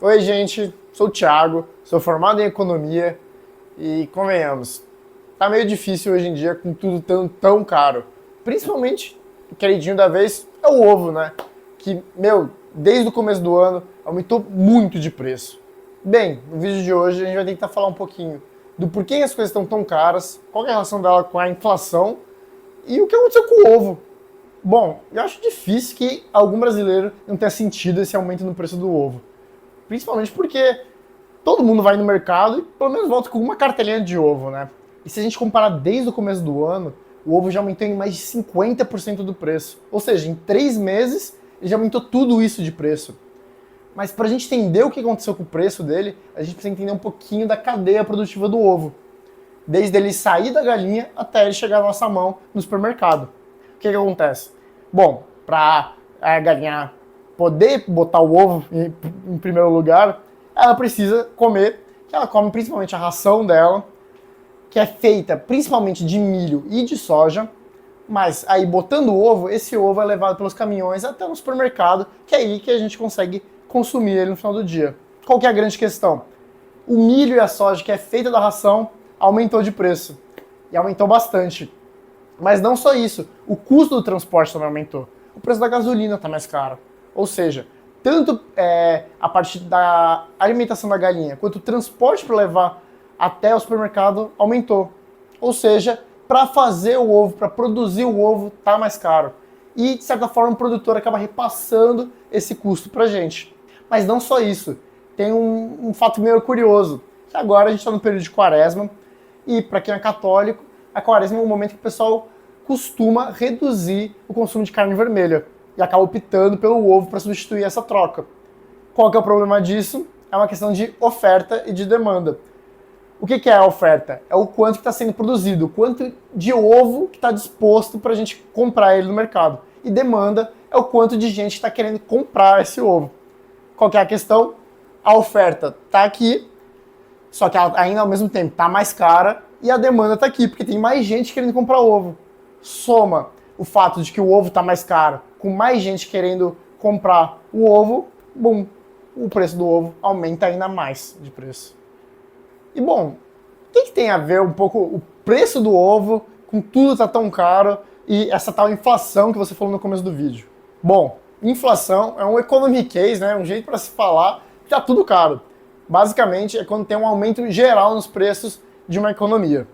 Oi, gente, sou o Thiago, sou formado em economia e convenhamos, tá meio difícil hoje em dia com tudo tão caro. Principalmente, o queridinho da vez é o ovo, né? Que, desde o começo do ano aumentou muito de preço. Bem, no vídeo de hoje a gente vai tentar falar um pouquinho do porquê as coisas estão tão caras, qual é a relação dela com a inflação e o que aconteceu com o ovo. Bom, eu acho difícil que algum brasileiro não tenha sentido esse aumento no preço do ovo. Principalmente porque todo mundo vai no mercado e pelo menos volta com uma cartelinha de ovo, né? E se a gente comparar desde o começo do ano, o ovo já aumentou em mais de 50% do preço. Ou seja, em 3 meses ele já aumentou tudo isso de preço. Mas para a gente entender o que aconteceu com o preço dele, a gente precisa entender um pouquinho da cadeia produtiva do ovo. Desde ele sair da galinha até ele chegar na nossa mão no supermercado. O que acontece? Bom, para a galinha poder botar o ovo em primeiro lugar, ela precisa comer, que ela come principalmente a ração dela, que é feita principalmente de milho e de soja, mas aí botando o ovo, esse ovo é levado pelos caminhões até no supermercado, que é aí que a gente consegue consumir ele no final do dia. Qual que é a grande questão? O milho e a soja, que é feita da ração, aumentou de preço. E aumentou bastante. Mas não só isso, o custo do transporte também aumentou. O preço da gasolina está mais caro. Ou seja, tanto a parte da alimentação da galinha, quanto o transporte para levar até o supermercado aumentou. Ou seja, para fazer o ovo, para produzir o ovo, está mais caro. E, de certa forma, o produtor acaba repassando esse custo para a gente. Mas não só isso. Tem um fato meio curioso. Que agora a gente está no período de quaresma, e para quem é católico, a quaresma é um momento que o pessoal costuma reduzir o consumo de carne vermelha e acaba optando pelo ovo para substituir essa troca. Qual que é o problema disso? É uma questão de oferta e de demanda. O que é a oferta? É o quanto que está sendo produzido, o quanto de ovo que está disposto para a gente comprar ele no mercado. E demanda é o quanto de gente está querendo comprar esse ovo. Qual que é a questão? A oferta está aqui, só que ela ainda ao mesmo tempo está mais cara, e a demanda está aqui, porque tem mais gente querendo comprar ovo. Soma o fato de que o ovo está mais caro, com mais gente querendo comprar o ovo, bum, o preço do ovo aumenta ainda mais de preço. E bom, o que tem a ver um pouco o preço do ovo com tudo tá tão caro e essa tal inflação que você falou no começo do vídeo? Bom, inflação é um economic case, né, um jeito para se falar que tá tudo caro. Basicamente é quando tem um aumento geral nos preços de uma economia.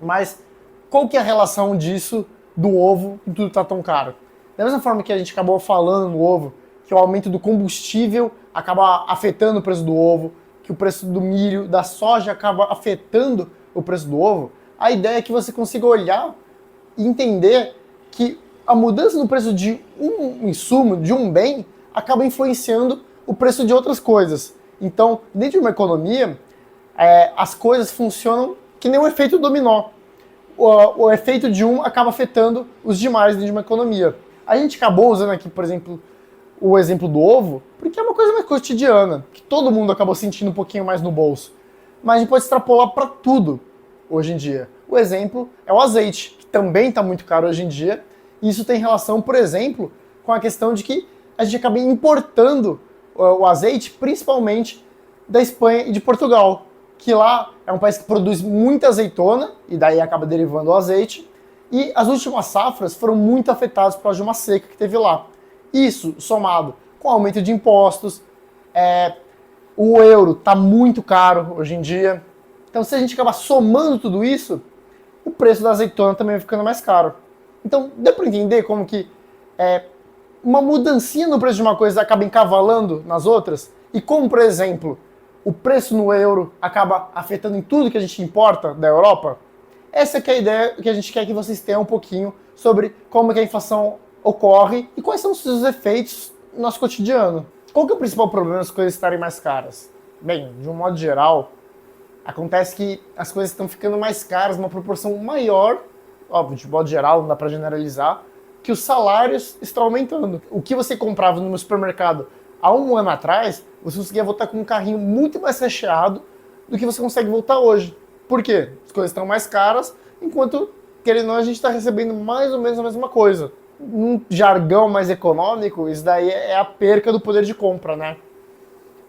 Mas qual que é a relação disso do ovo com tudo tá tão caro? Da mesma forma que a gente acabou falando no ovo, que o aumento do combustível acaba afetando o preço do ovo, que o preço do milho, da soja acaba afetando o preço do ovo, a ideia é que você consiga olhar e entender que a mudança no preço de um insumo, de um bem, acaba influenciando o preço de outras coisas. Então, dentro de uma economia, as coisas funcionam que nem um efeito dominó. O efeito de um acaba afetando os demais dentro de uma economia. A gente acabou usando aqui, por exemplo, o exemplo do ovo, porque é uma coisa mais cotidiana, que todo mundo acabou sentindo um pouquinho mais no bolso. Mas a gente pode extrapolar para tudo hoje em dia. O exemplo é o azeite, que também está muito caro hoje em dia, e isso tem relação, por exemplo, com a questão de que a gente acaba importando o azeite, principalmente da Espanha e de Portugal, que lá é um país que produz muita azeitona, e daí acaba derivando o azeite, e as últimas safras foram muito afetadas por causa de uma seca que teve lá. Isso, somado com o aumento de impostos, o euro está muito caro hoje em dia. Então, se a gente acabar somando tudo isso, o preço da azeitona também vai ficando mais caro. Então, deu para entender como que uma mudancinha no preço de uma coisa acaba encavalando nas outras? E como, por exemplo, o preço no euro acaba afetando em tudo que a gente importa da Europa? Essa que é a ideia que a gente quer que vocês tenham um pouquinho sobre como que a inflação ocorre e quais são os seus efeitos no nosso cotidiano. Qual que é o principal problema das coisas estarem mais caras? Bem, de um modo geral, acontece que as coisas estão ficando mais caras numa proporção maior, óbvio, de modo geral, não dá para generalizar, que os salários estão aumentando. O que você comprava no supermercado há um ano atrás, você conseguia voltar com um carrinho muito mais recheado do que você consegue voltar hoje. Por quê? As coisas estão mais caras, enquanto, querendo ou não, a gente está recebendo mais ou menos a mesma coisa. Num jargão mais econômico, isso daí é a perca do poder de compra, né?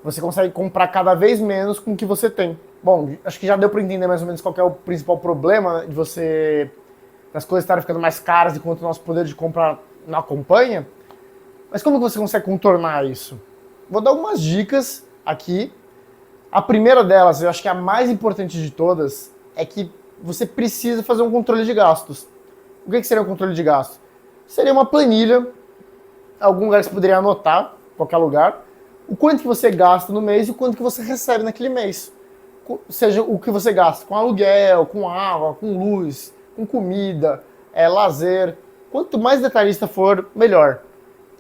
Você consegue comprar cada vez menos com o que você tem. Bom, acho que já deu para entender mais ou menos qual que é o principal problema, né, de você, das coisas estarem ficando mais caras enquanto o nosso poder de compra não acompanha. Mas como que você consegue contornar isso? Vou dar algumas dicas aqui. A primeira delas, eu acho que é a mais importante de todas, é que você precisa fazer um controle de gastos. O que seria um controle de gastos? Seria uma planilha, algum lugar que você poderia anotar, qualquer lugar, o quanto que você gasta no mês e o quanto que você recebe naquele mês. Seja o que você gasta com aluguel, com água, com luz, com comida, lazer. Quanto mais detalhista for, melhor.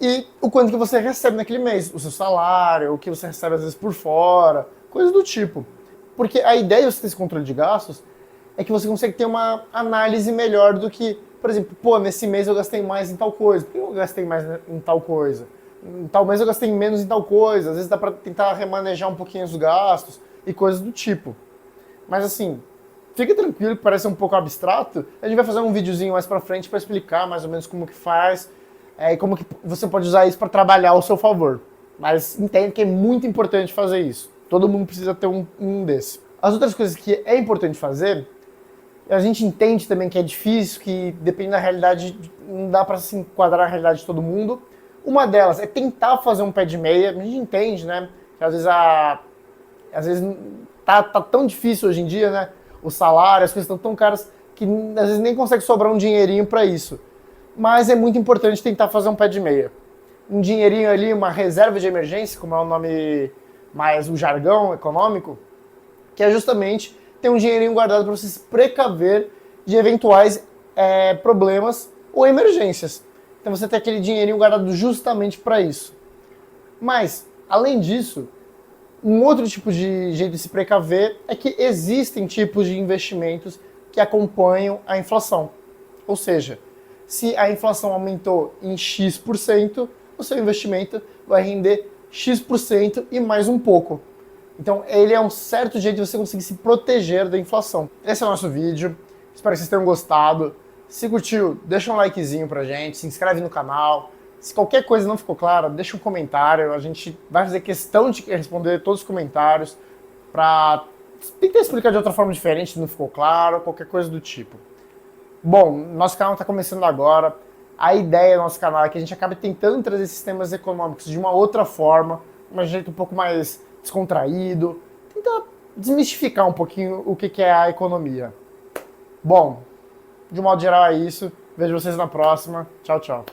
E o quanto que você recebe naquele mês, o seu salário, o que você recebe às vezes por fora, coisas do tipo. Porque a ideia de você ter esse controle de gastos é que você consegue ter uma análise melhor do que, por exemplo, pô, nesse mês eu gastei mais em tal coisa, por que eu gastei mais em tal coisa? Em tal mês eu gastei menos em tal coisa, às vezes dá pra tentar remanejar um pouquinho os gastos e coisas do tipo. Mas assim, fica tranquilo que parece um pouco abstrato, a gente vai fazer um videozinho mais pra frente pra explicar mais ou menos como que faz e como que você pode usar isso pra trabalhar ao seu favor. Mas entende que é muito importante fazer isso. Todo mundo precisa ter um desse. As outras coisas que é importante fazer, a gente entende também que é difícil, que depende da realidade, não dá pra se enquadrar na realidade de todo mundo. Uma delas é tentar fazer um pé de meia. A gente entende, né? Que às vezes tá tão difícil hoje em dia, né? O salário, as coisas estão tão caras que às vezes nem consegue sobrar um dinheirinho para isso. Mas é muito importante tentar fazer um pé de meia. Um dinheirinho ali, uma reserva de emergência, como é o nome mais o jargão econômico, que é justamente ter um dinheirinho guardado para você se precaver de eventuais problemas ou emergências. Então você tem aquele dinheirinho guardado justamente para isso. Mas, além disso, um outro tipo de jeito de se precaver é que existem tipos de investimentos que acompanham a inflação. Ou seja, se a inflação aumentou em X%, o seu investimento vai render X% e mais um pouco. Então, ele é um certo jeito de você conseguir se proteger da inflação. Esse é o nosso vídeo. Espero que vocês tenham gostado. Se curtiu, deixa um likezinho pra gente, se inscreve no canal. Se qualquer coisa não ficou clara, deixa um comentário. A gente vai fazer questão de responder todos os comentários pra tentar explicar de outra forma diferente se não ficou claro, qualquer coisa do tipo. Bom, nosso canal está começando agora. A ideia do nosso canal é que a gente acabe tentando trazer sistemas econômicos de uma outra forma, de um jeito um pouco mais descontraído, tentar desmistificar um pouquinho o que é a economia. Bom, de um modo geral é isso. Vejo vocês na próxima. Tchau, tchau.